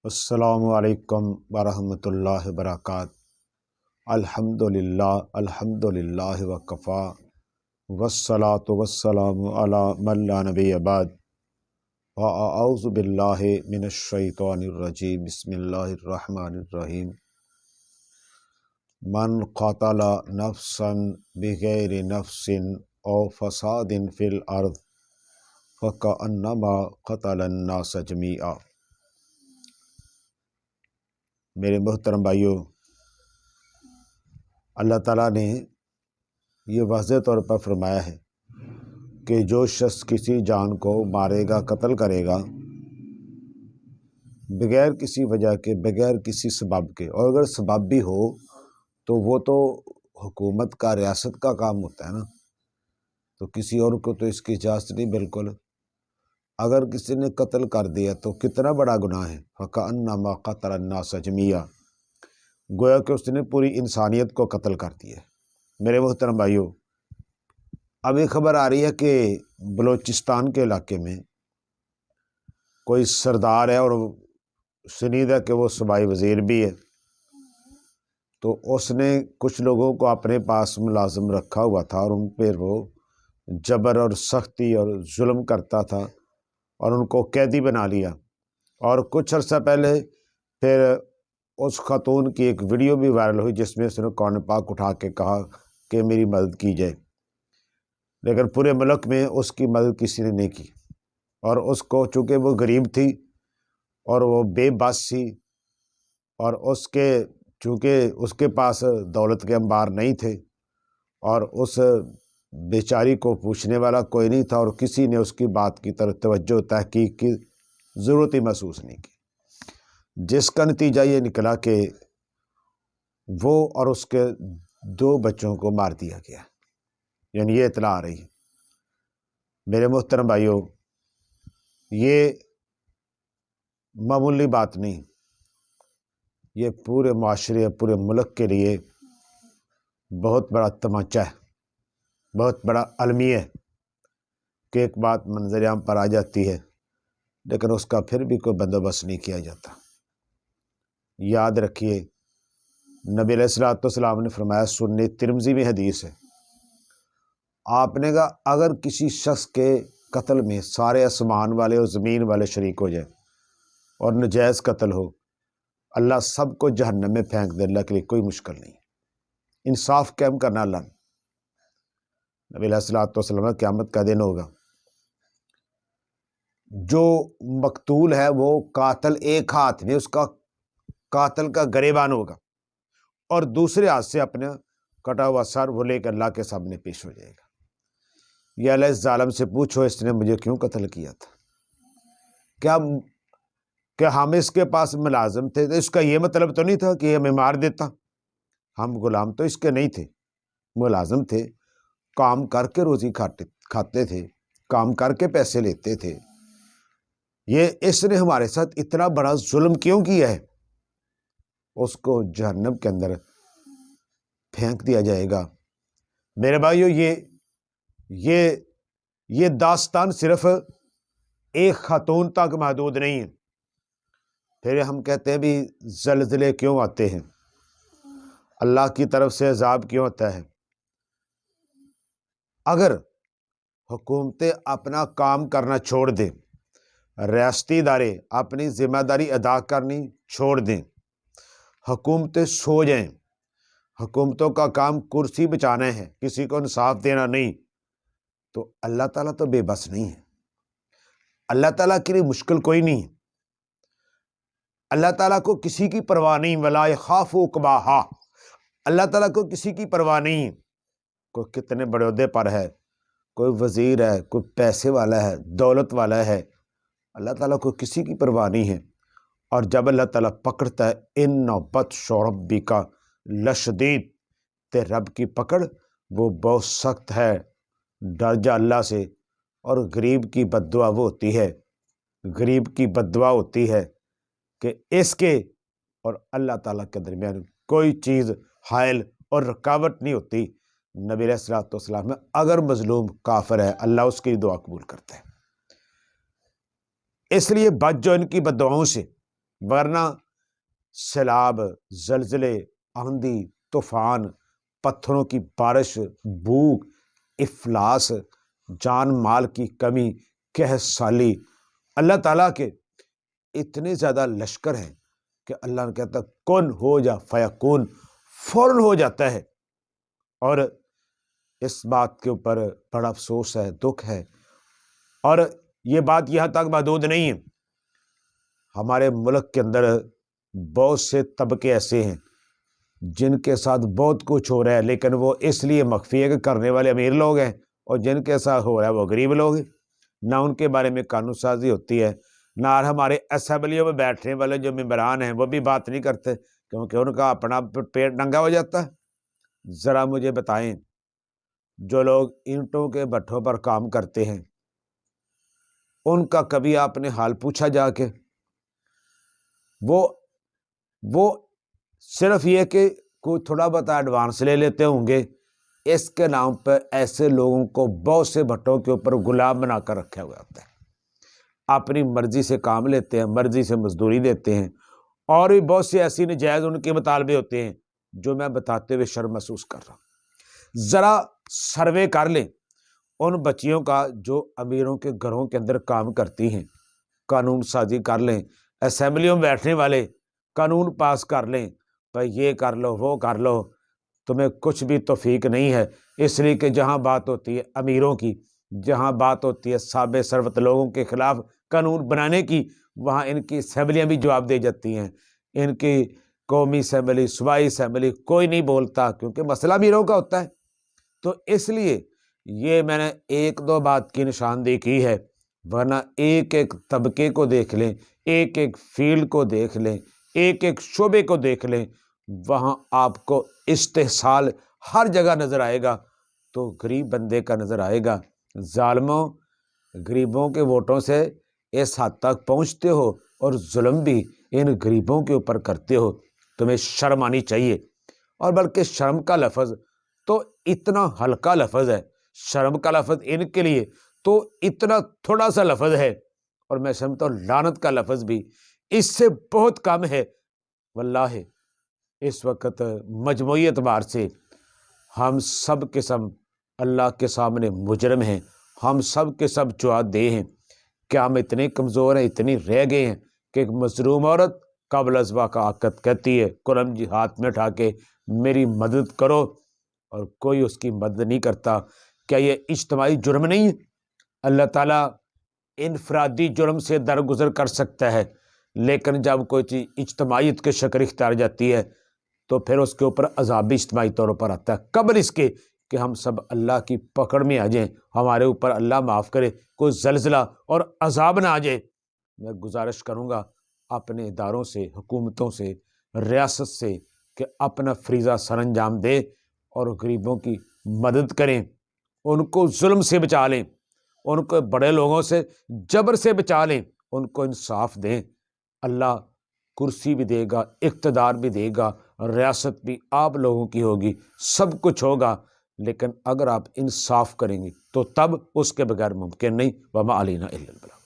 السلام علیکم ورحمۃ اللہ وبرکاتہ۔ الحمدللہ وکفا والصلاة والسلام علی من لا نبی بعد اعوذ باللہ من الشیطان الرجیم بسم اللہ الرحمن الرحیم۔ من قتل نفسا بغیر نفس او فساد فی الارض فکأنما قتل الناس جمیعا۔ میرے محترم بھائیوں، اللہ تعالیٰ نے یہ واضح طور پر فرمایا ہے کہ جو شخص کسی جان کو مارے گا، قتل کرے گا بغیر کسی وجہ کے، بغیر کسی سبب کے، اور اگر سبب بھی ہو تو وہ تو حکومت کا، ریاست کا کام ہوتا ہے نا، تو کسی اور کو تو اس کی اجازت نہیں۔ بالکل اگر کسی نے قتل کر دیا تو کتنا بڑا گناہ ہے۔ فَكَأَنَّمَا قَتَلَ النَّاسَ جَمِيعًا، گویا کہ اس نے پوری انسانیت کو قتل کر دیا۔ میرے محترم بھائیوں، اب یہ خبر آ رہی ہے کہ بلوچستان کے علاقے میں کوئی سردار ہے، اور سنید ہے کہ وہ صوبائی وزیر بھی ہے، تو اس نے کچھ لوگوں کو اپنے پاس ملازم رکھا ہوا تھا، اور ان پہ وہ جبر اور سختی اور ظلم کرتا تھا، اور ان کو قیدی بنا لیا۔ اور کچھ عرصہ پہلے پھر اس خاتون کی ایک ویڈیو بھی وائرل ہوئی جس میں اس نے قرآن پاک اٹھا کے کہا کہ میری مدد کی جائے، لیکن پورے ملک میں اس کی مدد کسی نے نہیں کی۔ اور اس کو چونکہ وہ غریب تھی اور وہ بے بس تھی، اور چونکہ اس کے پاس دولت کے انبار نہیں تھے، اور اس بیچاری کو پوچھنے والا کوئی نہیں تھا، اور کسی نے اس کی بات کی طرف توجہ، تحقیق کی ضرورت ہی محسوس نہیں کی، جس کا نتیجہ یہ نکلا کہ وہ اور اس کے 2 بچوں کو مار دیا گیا۔ یعنی یہ اطلاع آ رہی ہے۔ میرے محترم بھائیوں، یہ معمولی بات نہیں، یہ پورے معاشرے، پورے ملک کے لیے بہت بڑا تمانچہ ہے، بہت بڑا المیہ ہے کہ ایک بات منظر عام پر آ جاتی ہے لیکن اس کا پھر بھی کوئی بندوبست نہیں کیا جاتا۔ یاد رکھیے، نبی علیہ الصلوۃ والسلام نے فرمایا، سنن ترمذی میں حدیث ہے، آپ نے کہا اگر کسی شخص کے قتل میں سارے آسمان والے اور زمین والے شریک ہو جائیں اور نجائز قتل ہو، اللہ سب کو جہنم میں پھینک دے، اللہ کے لیے کوئی مشکل نہیں۔ انصاف قائم کرنا اللہ نے۔ نبی علیہ الصلوۃ والسلام، قیامت کا دن ہوگا، جو مقتول ہے وہ قاتل ایک ہاتھ میں اس کا قاتل کا گریبان ہوگا، اور دوسرے ہاتھ سے اپنا کٹا ہوا سر وہ لے کر اللہ کے سامنے پیش ہو جائے گا۔ یا اللہ اس ظالم سے پوچھو اس نے مجھے کیوں قتل کیا تھا؟ کیا ہم اس کے پاس ملازم تھے؟ اس کا یہ مطلب تو نہیں تھا کہ ہمیں مار دیتا۔ ہم غلام تو اس کے نہیں تھے، ملازم تھے، کام کر کے روزی کھاتے تھے، کام کر کے پیسے لیتے تھے۔ یہ اس نے ہمارے ساتھ اتنا بڑا ظلم کیوں کیا ہے؟ اس کو جہنم کے اندر پھینک دیا جائے گا۔ میرے بھائیو، یہ داستان صرف ایک خاتون تک محدود نہیں ہے۔ پھر ہم کہتے ہیں بھی زلزلے کیوں آتے ہیں، اللہ کی طرف سے عذاب کیوں ہوتا ہے؟ اگر حکومتیں اپنا کام کرنا چھوڑ دیں، ریاستی ادارے اپنی ذمہ داری ادا کرنی چھوڑ دیں، حکومتیں سو جائیں، حکومتوں کا کام کرسی بچانا ہے، کسی کو انصاف دینا نہیں، تو اللہ تعالیٰ تو بے بس نہیں ہے۔ اللہ تعالیٰ کے لیے مشکل کوئی نہیں ہے۔ اللہ تعالیٰ کو کسی کی پرواہ نہیں، ولا یخاف عقباہا۔ اللہ تعالیٰ کو کسی کی پرواہ نہیں ہے، کوئی کتنے بڑے عہدے پر ہے، کوئی وزیر ہے، کوئی پیسے والا ہے، دولت والا ہے، اللہ تعالیٰ کو کسی کی پرواہ نہیں ہے۔ اور جب اللہ تعالیٰ پکڑتا ہے، ان بطش ربک لشدید، تے رب کی پکڑ وہ بہت سخت ہے، ڈر جا اللہ سے۔ اور غریب کی بد دعا وہ ہوتی ہے، غریب کی بد دعا ہوتی ہے کہ اس کے اور اللہ تعالیٰ کے درمیان کوئی چیز حائل اور رکاوٹ نہیں ہوتی۔ نبی علیہ الصلوۃ والسلام میں اگر مظلوم کافر ہے، اللہ اس کی دعا قبول کرتا ہے۔ اس لیے بچ جو ان کی بد دعاؤں سے، ورنہ سیلاب، زلزلے، آندھی، طوفان، پتھروں کی بارش، بھوک، افلاس، جان مال کی کمی، قحط سالی، اللہ تعالیٰ کے اتنے زیادہ لشکر ہیں کہ اللہ نے کہتا کن ہو جا فیکون، فوراً ہو جاتا ہے۔ اور اس بات کے اوپر بڑا افسوس ہے، دکھ ہے، اور یہ بات یہاں تک محدود نہیں ہے۔ ہمارے ملک کے اندر بہت سے طبقے ایسے ہیں جن کے ساتھ بہت کچھ ہو رہا ہے، لیکن وہ اس لیے مخفی ہے کہ کرنے والے امیر لوگ ہیں، اور جن کے ساتھ ہو رہا ہے وہ غریب لوگ ہیں۔ نہ ان کے بارے میں قانون سازی ہوتی ہے، نہ ہمارے اسمبلیوں میں بیٹھنے والے جو ممبران ہیں وہ بھی بات نہیں کرتے، کیونکہ ان کا اپنا پیٹ ننگا ہو جاتا ہے۔ ذرا مجھے بتائیں، جو لوگ اینٹوں کے بھٹوں پر کام کرتے ہیں ان کا کبھی آپ نے حال پوچھا جا کے؟ وہ صرف یہ کہ کوئی تھوڑا بہت ایڈوانس لے لیتے ہوں گے، اس کے نام پہ ایسے لوگوں کو بہت سے بھٹوں کے اوپر غلام بنا کر رکھا ہوا ہوتا ہے، اپنی مرضی سے کام لیتے ہیں، مرضی سے مزدوری دیتے ہیں، اور بھی بہت سے ایسی نجائز ان کے مطالبے ہوتے ہیں جو میں بتاتے ہوئے شرم محسوس کر رہا ہوں۔ ذرا سروے کر لیں ان بچیوں کا جو امیروں کے گھروں کے اندر کام کرتی ہیں، قانون سازی کر لیں، اسمبلیوں میں بیٹھنے والے قانون پاس کر لیں، بھائی یہ کر لو وہ کر لو، تمہیں کچھ بھی توفیق نہیں ہے، اس لیے کہ جہاں بات ہوتی ہے امیروں کی، جہاں بات ہوتی ہے صاحب ثروت لوگوں کے خلاف قانون بنانے کی، وہاں ان کی اسمبلیاں بھی جواب دے جاتی ہیں، ان کی قومی اسمبلی، صوبائی اسمبلی کوئی نہیں بولتا، کیونکہ مسئلہ امیروں کا ہوتا ہے۔ تو اس لیے یہ میں نے ایک دو بات کی نشاندہی کی ہے، ورنہ ایک ایک طبقے کو دیکھ لیں، ایک ایک فیلڈ کو دیکھ لیں، ایک ایک شعبے کو دیکھ لیں، وہاں آپ کو استحصال ہر جگہ نظر آئے گا، تو غریب بندے کا نظر آئے گا۔ ظالموں، غریبوں کے ووٹوں سے اس حد تک پہنچتے ہو اور ظلم بھی ان غریبوں کے اوپر کرتے ہو، تمہیں شرم آنی چاہیے۔ اور بلکہ شرم کا لفظ تو اتنا ہلکا لفظ ہے، شرم کا لفظ ان کے لیے تو اتنا تھوڑا سا لفظ ہے، اور میں سمجھتا ہوں لعنت کا لفظ بھی اس سے بہت کم ہے۔ واللہ اس وقت مجموعی اعتبار سے ہم سب کے سب اللہ کے سامنے مجرم ہیں، ہم سب کے سب جواب ہیں کہ ہم اتنے کمزور ہیں، اتنی رہ گئے ہیں کہ ایک مظلوم عورت قبل از وقت کہتی ہے قلم جی ہاتھ میں اٹھا کے میری مدد کرو، اور کوئی اس کی مدد نہیں کرتا۔ کیا یہ اجتماعی جرم نہیں ہے؟ اللہ تعالیٰ انفرادی جرم سے درگزر کر سکتا ہے، لیکن جب کوئی چیز اجتماعیت کے شکل اختیار جاتی ہے تو پھر اس کے اوپر عذاب بھی اجتماعی طور پر آتا ہے، قبل اس کے کہ ہم سب اللہ کی پکڑ میں آ جائیں، ہمارے اوپر اللہ معاف کرے کوئی زلزلہ اور عذاب نہ آ جائے۔ میں گزارش کروں گا اپنے اداروں سے، حکومتوں سے، ریاست سے کہ اپنا فریضہ سر انجام دے اور غریبوں کی مدد کریں، ان کو ظلم سے بچا لیں، ان کو بڑے لوگوں سے جبر سے بچا لیں، ان کو انصاف دیں۔ اللہ کرسی بھی دے گا، اقتدار بھی دے گا، ریاست بھی آپ لوگوں کی ہوگی، سب کچھ ہوگا، لیکن اگر آپ انصاف کریں گے تو تب، اس کے بغیر ممکن نہیں۔ وما علینا الا البلاغ۔